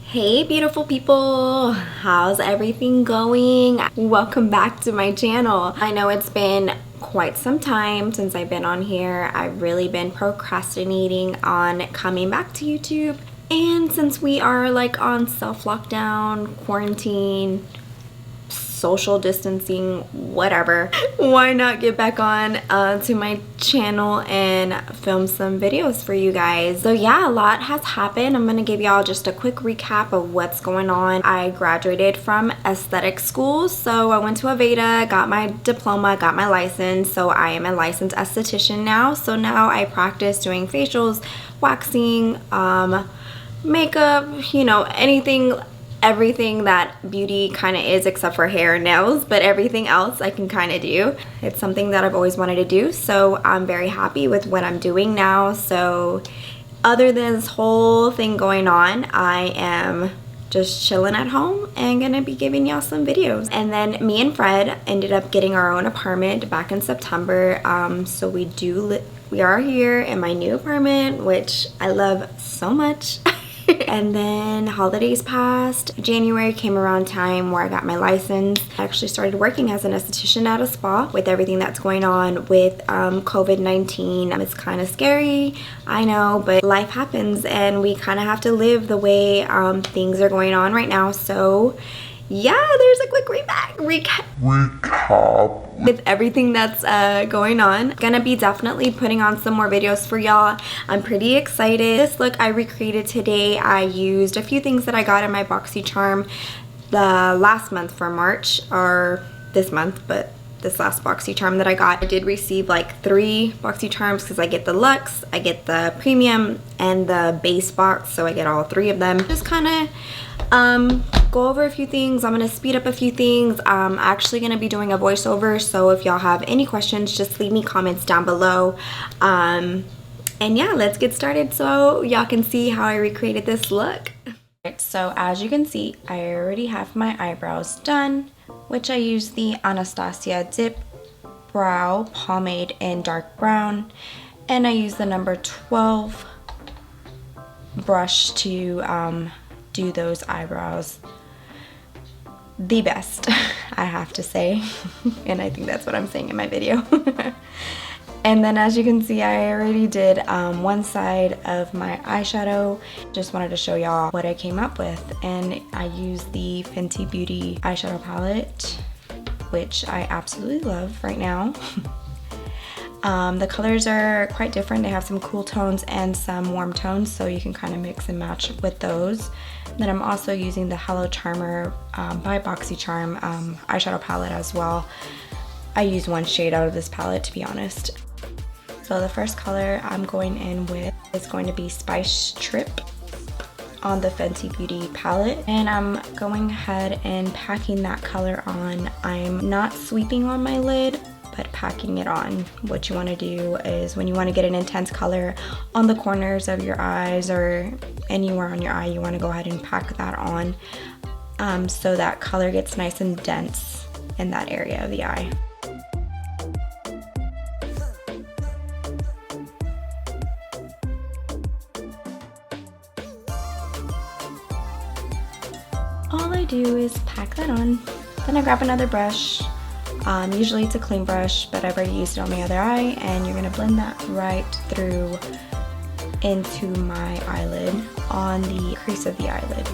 Hey beautiful people, how's everything going? Welcome back to my channel. I know it's been quite some time since I've been on here. I've really been procrastinating on coming back to YouTube, and since we are like on self-lockdown, quarantine, social distancing, whatever, why not get back on to my channel and film some videos for you guys. So yeah, a lot has happened. I'm gonna give y'all just a quick recap of what's going on. I graduated from aesthetic school, so I went to Aveda, got my diploma, got my license, so I am a licensed esthetician now. So now I practice doing facials, waxing, makeup, you know, everything that beauty kind of is, except for hair and nails, but everything else I can kind of do. It's something that I've always wanted to do, so I'm very happy with what I'm doing now. So other than this whole thing going on, I am just chilling at home and gonna be giving y'all some videos. And then me and Fred ended up getting our own apartment back in September, so we are here in my new apartment, which I love so much. And then holidays passed. January came around, time where I got my license. I actually started working as an esthetician at a spa. With everything that's going on with COVID-19, it's kind of scary, I know, but life happens and we kind of have to live the way things are going on right now. So yeah, there's a quick recap with everything that's going on. Gonna be definitely putting on some more videos for y'all. I'm pretty excited. This look I recreated today, I used a few things that I got in my BoxyCharm the last month for March, or this month, but this last BoxyCharm that I got. I did receive like 3 BoxyCharms because I get the Luxe, I get the Premium, and the base box, so I get all 3 of them. Just kind of go over a few things. I'm gonna speed up a few things. I'm actually gonna be doing a voiceover, so if y'all have any questions, just leave me comments down below. And yeah, let's get started so y'all can see how I recreated this look. Right, so as you can see, I already have my eyebrows done, which I use the Anastasia Dip Brow Pomade in dark brown, and I use the number 12 brush to do those eyebrows the best, I have to say. And I think that's what I'm saying in my video. And then as you can see, I already did one side of my eyeshadow. Just wanted to show y'all what I came up with, and I used the Fenty Beauty eyeshadow palette, which I absolutely love right now. The colors are quite different. They have some cool tones and some warm tones, so you can kind of mix and match with those. Then I'm also using the Hello Charmer by BoxyCharm eyeshadow palette as well. I use one shade out of this palette, to be honest. So the first color I'm going in with is going to be Spice Trip on the Fenty Beauty palette, and I'm going ahead and packing that color on. I'm not sweeping on my lid, but packing it on. What you want to do is, when you want to get an intense color on the corners of your eyes or anywhere on your eye, you want to go ahead and pack that on so that color gets nice and dense in that area of the eye. All I do is pack that on. Then I grab another brush. Usually it's a clean brush, but I've already used it on my other eye, and you're gonna blend that right through into my eyelid, on the crease of the eyelid.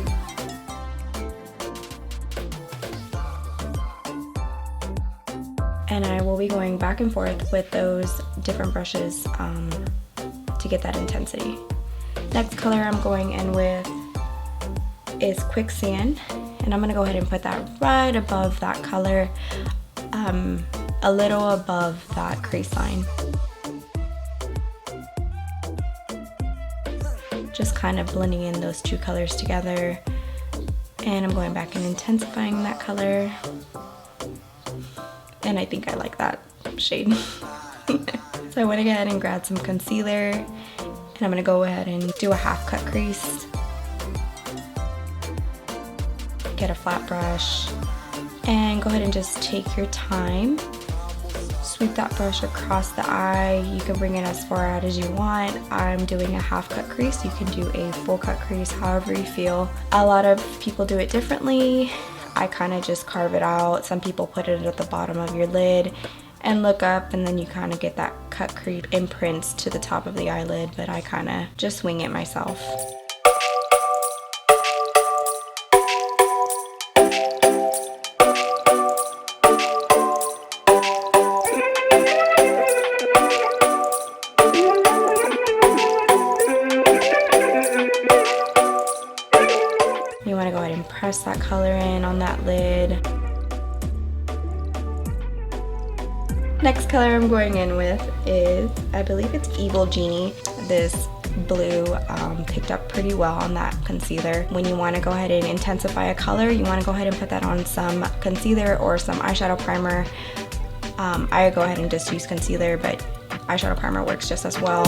And I will be going back and forth with those different brushes to get that intensity. Next color I'm going in with is Quicksand, and I'm gonna go ahead and put that right above that color, a little above that crease line. Just kind of blending in those 2 colors together, and I'm going back and intensifying that color, and I think I like that shade. So I went ahead and grabbed some concealer, and I'm gonna go ahead and do a half cut crease. Get a flat brush and go ahead and just take your time sweep that brush across the eye. You can bring it as far out as you want. I'm doing a half cut crease. You can do a full cut crease, however you feel. A lot of people do it differently. I kind of just carve it out. Some people put it at the bottom of your lid and look up, and then you kind of get that cut crease imprints to the top of the eyelid, but I kind of just wing it myself. You want to go ahead and press that color in on that lid. Next color I'm going in with is, I believe it's Evil Genie. This blue picked up pretty well on that concealer. When you want to go ahead and intensify a color, you want to go ahead and put that on some concealer or some eyeshadow primer. I go ahead and just use concealer, but eyeshadow primer works just as well.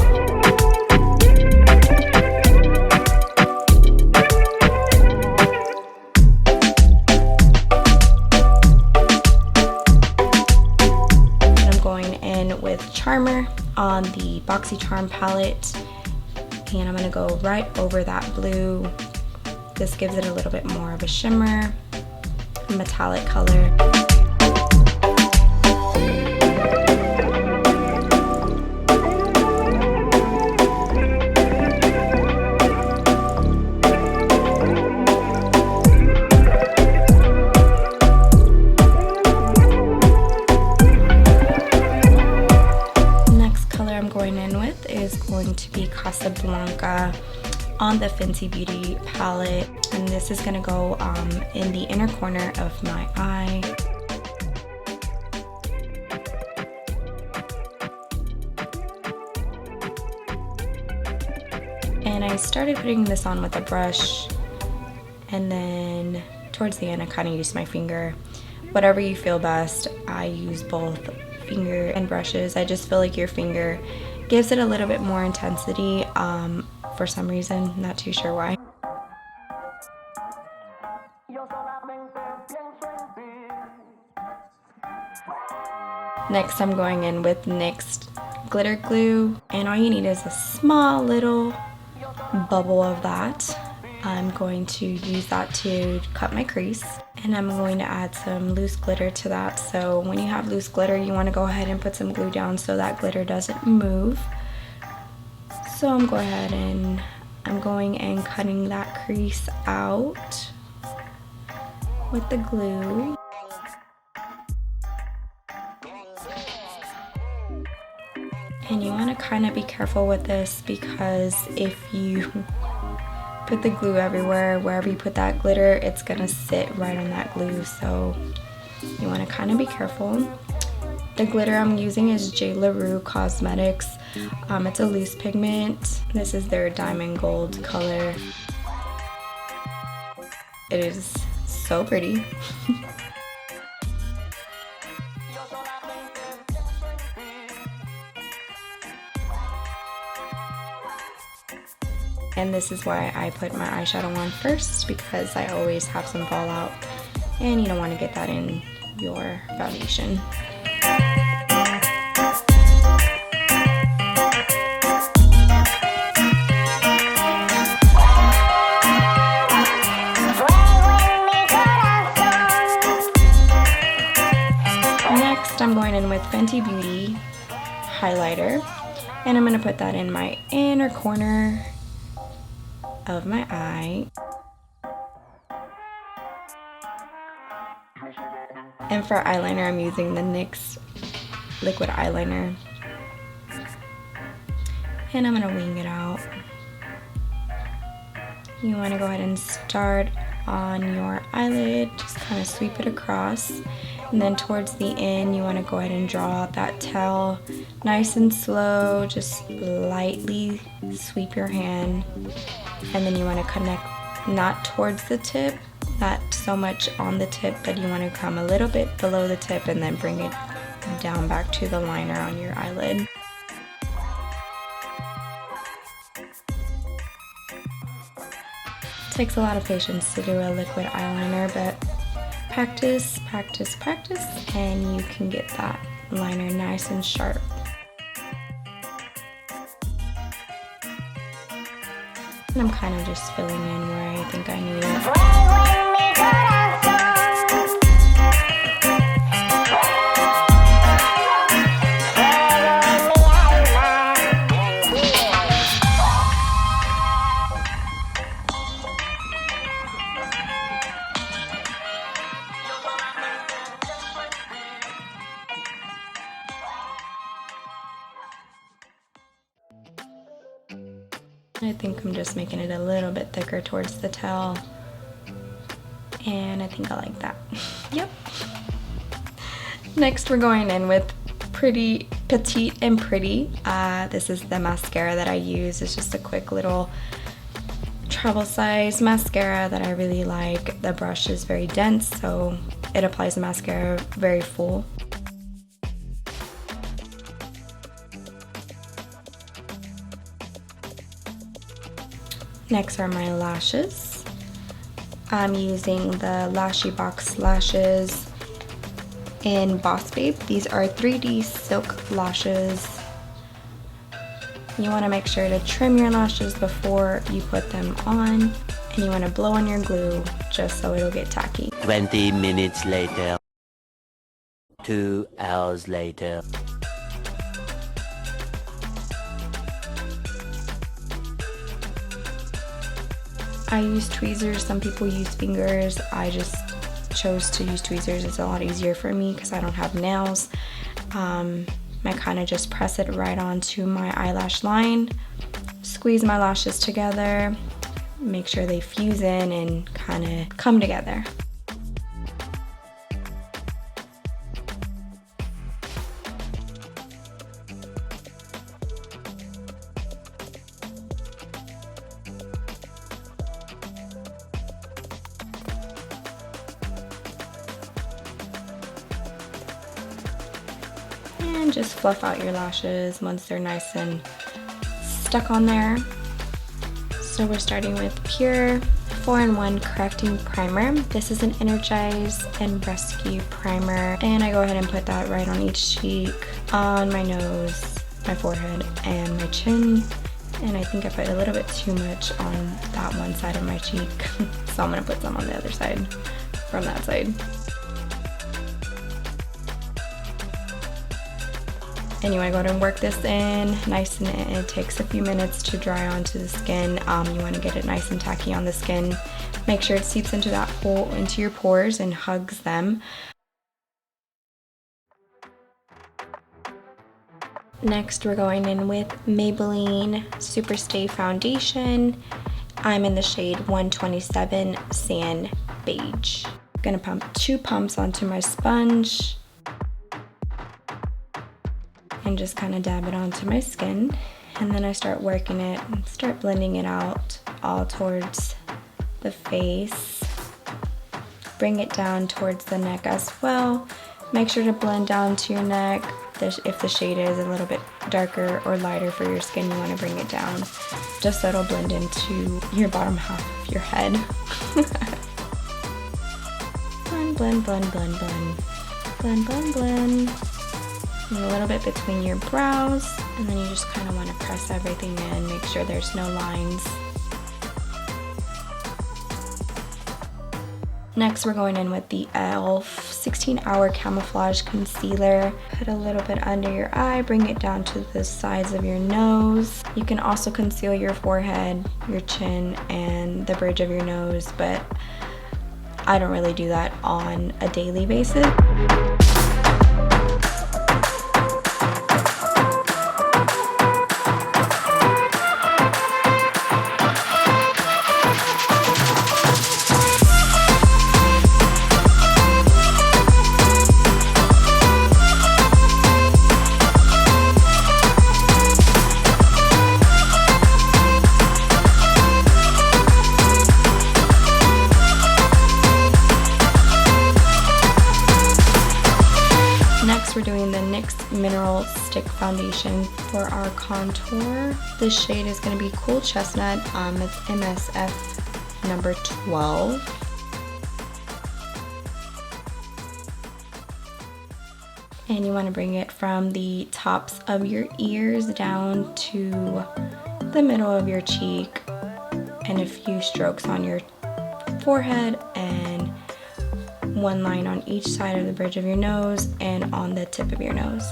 Charmer on the BoxyCharm palette, and I'm going to go right over that blue. This gives it a little bit more of a shimmer, metallic color. Going to be Casablanca on the Fenty Beauty palette, and this is going to go in the inner corner of my eye. And I started putting this on with a brush, and then towards the end I kind of used my finger. Whatever you feel best. I use both finger and brushes. I just feel like your finger gives it a little bit more intensity for some reason, not too sure why. Next I'm going in with NYX glitter glue, and all you need is a small little bubble of that. I'm going to use that to cut my crease, and I'm going to add some loose glitter to that. So when you have loose glitter, you want to go ahead and put some glue down so that glitter doesn't move. So I'm going and cutting that crease out with the glue. And you want to kind of be careful with this, because if you put the glue everywhere, wherever you put that glitter, it's gonna sit right on that glue, so you want to kind of be careful. The glitter I'm using is J. LaRue Cosmetics. It's a loose pigment. This is their diamond gold color. It is so pretty. And this is why I put my eyeshadow on first, because I always have some fallout and you don't want to get that in your foundation. Next, I'm going in with Fenty Beauty highlighter, and I'm going to put that in my inner corner of my eye. And for eyeliner, I'm using the NYX liquid eyeliner, and I'm gonna wing it out. You want to go ahead and start on your eyelid, just kind of sweep it across, and then towards the end you want to go ahead and draw out that tail nice and slow. Just lightly sweep your hand, and then you want to connect not towards the tip, not so much on the tip, but you want to come a little bit below the tip and then bring it down back to the liner on your eyelid. It takes a lot of patience to do a liquid eyeliner, but practice, practice, practice, and you can get that liner nice and sharp. And I'm kind of just filling in where I think I need it. I think I'm just making it a little bit thicker towards the tail, and I think I like that. Yep. Next we're going in with Pretty Petite and Pretty. This is the mascara that I use. It's just a quick little travel size mascara that I really like. The brush is very dense, so it applies the mascara very full. Next are my lashes. I'm using the Lashy Box lashes in Boss Babe. These are 3D silk lashes. You want to make sure to trim your lashes before you put them on, and you want to blow on your glue just so it'll get tacky. 20 minutes later. 2 hours later. I use tweezers, some people use fingers. I just chose to use tweezers. It's a lot easier for me because I don't have nails. I kind of just press it right onto my eyelash line, squeeze my lashes together, make sure they fuse in and kind of come together. And just fluff out your lashes once they're nice and stuck on there. So we're starting with Pure 4-in-1 Correcting Primer. This is an Energize and Rescue Primer, and I go ahead and put that right on each cheek, on my nose, my forehead, and my chin. And I think I put a little bit too much on that one side of my cheek, so I'm gonna put some on the other side from that side. And you want to go ahead and work this in nice, and it takes a few minutes to dry onto the skin. You want to get it nice and tacky on the skin. Make sure it seeps into that hole, into your pores, and hugs them. Next we're going in with Maybelline Superstay Foundation. I'm in the shade 127 Sand Beige. I'm gonna pump 2 pumps onto my sponge and just kind of dab it onto my skin, and then I start working it and start blending it out all towards the face. Bring it down towards the neck as well. Make sure to blend down to your neck. If the shade is a little bit darker or lighter for your skin, you want to bring it down just so it'll blend into your bottom half of your head. Blend, blend, blend, blend, blend. Blend, blend, blend. And a little bit between your brows, and then you just kind of want to press everything in, make sure there's no lines. Next we're going in with the e.l.f. 16-Hour Camouflage Concealer. Put a little bit under your eye, bring it down to the sides of your nose. You can also conceal your forehead, your chin, and the bridge of your nose, but I don't really do that on a daily basis. We're doing the NYX Mineral Stick Foundation for our contour. This shade is going to be Cool Chestnut. It's MSF number 12. And you want to bring it from the tops of your ears down to the middle of your cheek, and a few strokes on your forehead, and one line on each side of the bridge of your nose and on the tip of your nose.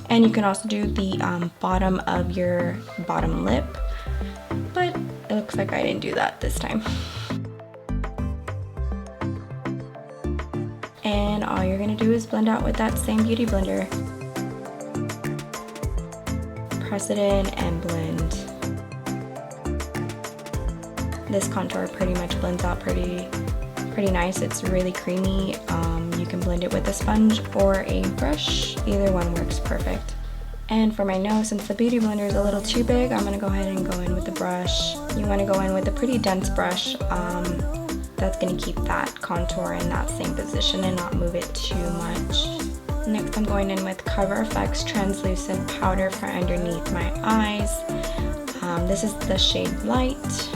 And you can also do the bottom of your bottom lip, but it looks like I didn't do that this time. And all you're gonna do is blend out with that same beauty blender. Press it in and blend. This contour pretty much blends out pretty nice. It's really creamy. You can blend it with a sponge or a brush. Either one works perfect. And for my nose, since the beauty blender is a little too big, I'm gonna go ahead and go in with the brush. You wanna go in with a pretty dense brush. That's gonna keep that contour in that same position and not move it too much. Next, I'm going in with Cover FX Translucent Powder for underneath my eyes. This is the shade Light.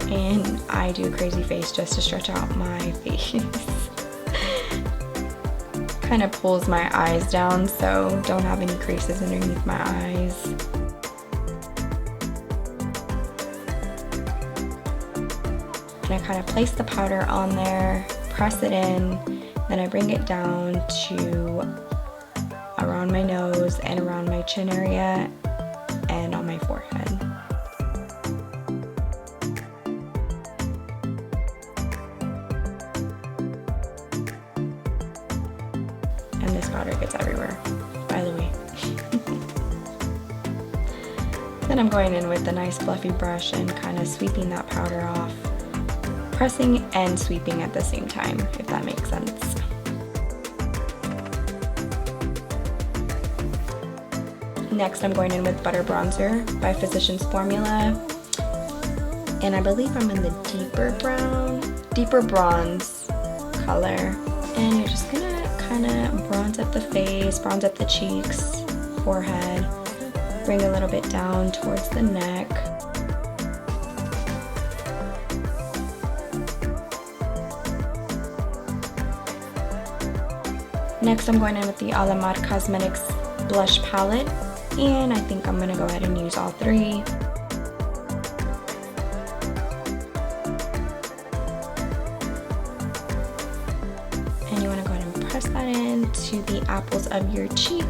And I do a crazy face just to stretch out my face. Kind of pulls my eyes down, so don't have any creases underneath my eyes. And I kind of place the powder on there, press it in, then I bring it down to around my nose and around my chin area and on my forehead. And this powder gets everywhere, by the way. Then I'm going in with a nice fluffy brush and kind of sweeping that powder off. Pressing and sweeping at the same time, if that makes sense. Next, I'm going in with Butter Bronzer by Physicians Formula. And I believe I'm in the deeper bronze color. And you're just gonna kind of bronze up the face, bronze up the cheeks, forehead, bring a little bit down towards the neck. Next, I'm going in with the Alamar Cosmetics Blush Palette, and I think I'm going to go ahead and use all three. And you want to go ahead and press that into the apples of your cheek.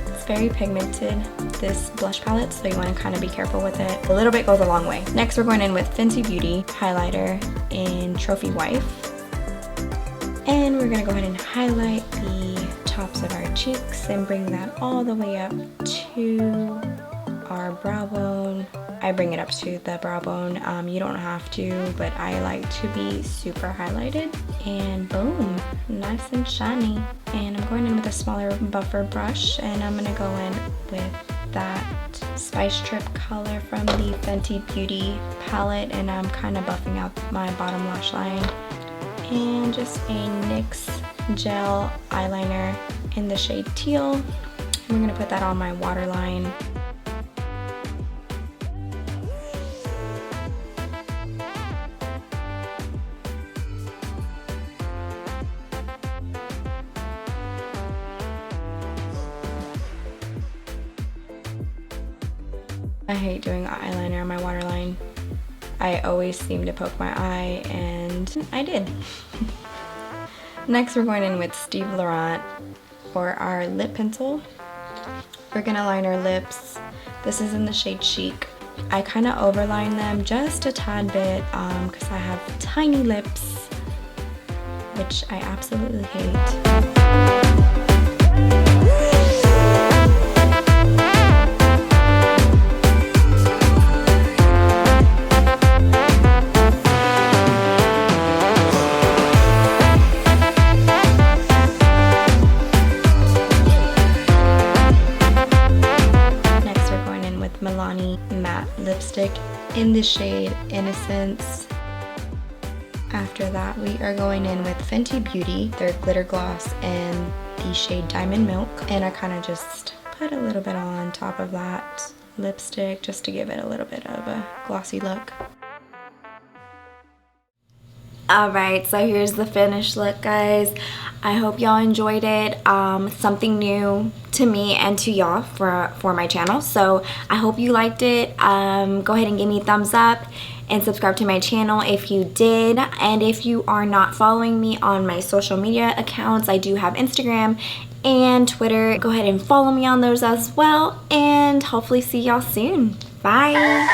It's very pigmented, this blush palette, so you want to kind of be careful with it. A little bit goes a long way. Next, we're going in with Fenty Beauty highlighter in Trophy Wife. And we're going to go ahead and highlight the tops of our cheeks and bring that all the way up to our brow bone. I bring it up to the brow bone. You don't have to, but I like to be super highlighted. And boom, nice and shiny. And I'm going in with a smaller buffer brush, and I'm going to go in with that Spice Trip color from the Fenty Beauty palette, and I'm kind of buffing out my bottom lash line. And just a NYX gel eyeliner in the shade Teal. And we're gonna put that on my waterline. I hate doing eyeliner on my waterline. I always seem to poke my eye, and I did. Next, we're going in with Steve Laurent for our lip pencil. We're gonna line our lips. This is in the shade Chic. I kind of overline them just a tad bit because I have tiny lips, which I absolutely hate. Lipstick in the shade Innocence. After that, we are going in with Fenty Beauty, their glitter gloss in the shade Diamond Milk, and I kind of just put a little bit on top of that lipstick just to give it a little bit of a glossy look. Alright, so here's the finished look, guys. I hope y'all enjoyed it. Something new to me and to y'all for my channel. So I hope you liked it. Go ahead and give me a thumbs up and subscribe to my channel if you did. And if you are not following me on my social media accounts, I do have Instagram and Twitter. Go ahead and follow me on those as well. And hopefully see y'all soon. Bye.